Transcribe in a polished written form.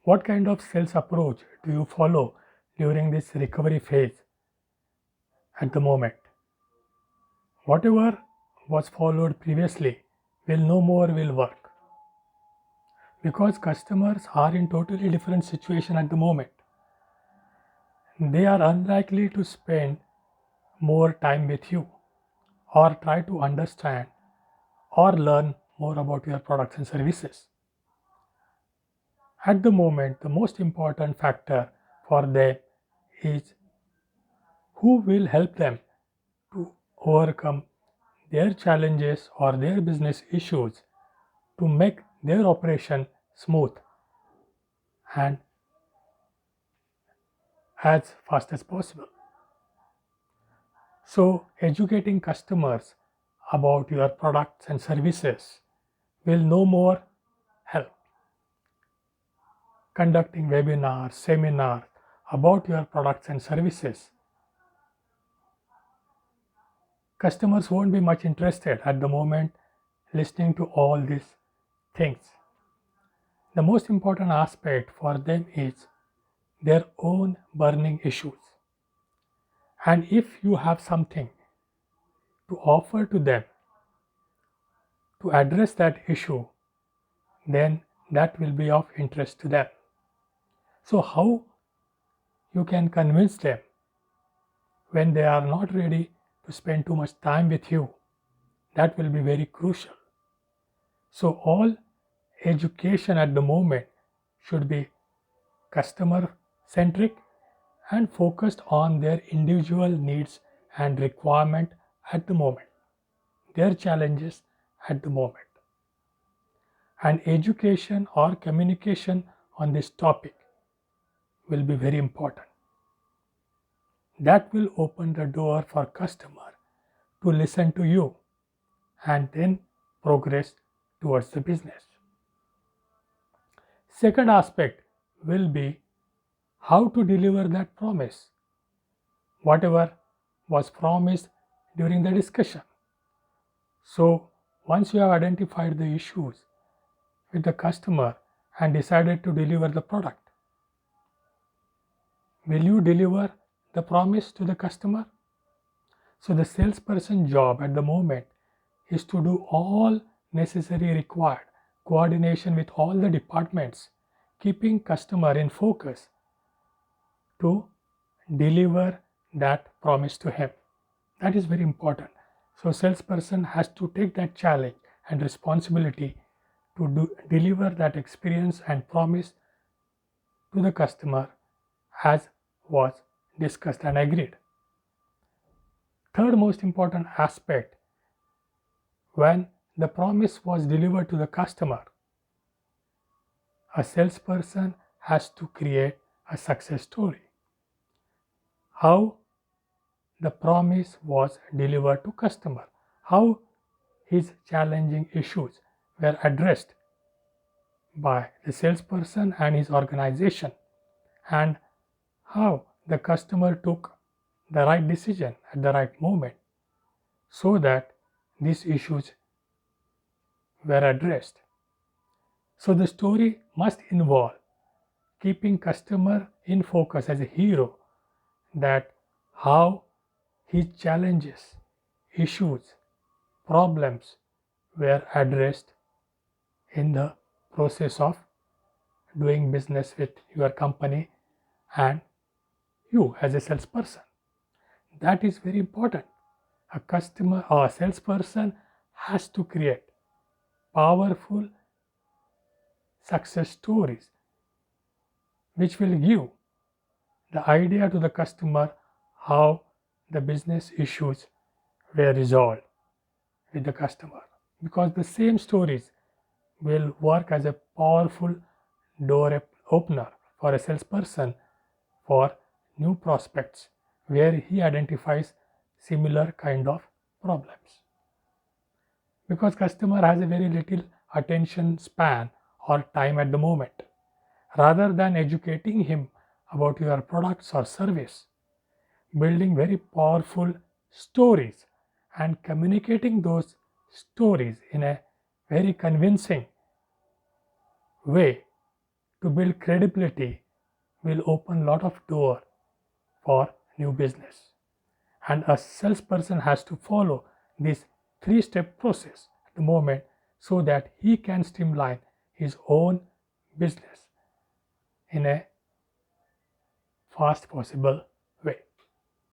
What kind of sales approach do you follow during this recovery phase at the moment? Whatever was followed previously will no more will work because customers are in totally different situation at the moment. They are unlikely to spend more time with you or try to understand or learn more about your products and services. At the moment, the most important factor for them is who will help them to overcome their challenges or their business issues to make their operation smooth and as fast as possible. So, educating customers about your products and services will no more help. Conducting webinars, seminars about your products and services, customers won't be much interested at the moment listening to all these things. The most important aspect for them is their own burning issues. And if you have something to offer to them to address that issue, then that will be of interest to them. So, how you can convince them when they are not ready to spend too much time with you? That will be very crucial. So, all education at the moment should be customer centric and focused on their individual needs and requirement at the moment, their challenges at the moment. And education or communication on this topic will be very important. That will open the door for customer to listen to you and then progress towards the business. Second aspect will be how to deliver that promise, whatever was promised during the discussion. So, once you have identified the issues with the customer and decided to deliver the product, will you deliver the promise to the customer? So, the salesperson job at the moment is to do all necessary required coordination with all the departments, keeping customer in focus to deliver that promise to him. That is very important. So salesperson has to take that challenge and responsibility to deliver that experience and promise to the customer as was discussed and agreed. Third most important aspect, when the promise was delivered to the customer, a salesperson has to create a success story. How the promise was delivered to customer, how his challenging issues were addressed by the salesperson and his organization, and how the customer took the right decision at the right moment so that these issues were addressed. So the story must involve keeping customer in focus as a hero, that how his challenges, issues, problems were addressed in the process of doing business with your company and you as a salesperson. That is very important. A customer or a salesperson has to create powerful success stories which will give the idea to the customer how the business issues were resolved with the customer, because the same stories will work as a powerful door opener for a salesperson for new prospects where he identifies similar kind of problems, because customer has a very little attention span or time at the moment. Rather than educating him about your products or service, building very powerful stories and communicating those stories in a very convincing way to build credibility will open a lot of door for new business. And a salesperson has to follow this three-step process at the moment so that he can streamline his own business in a fast possible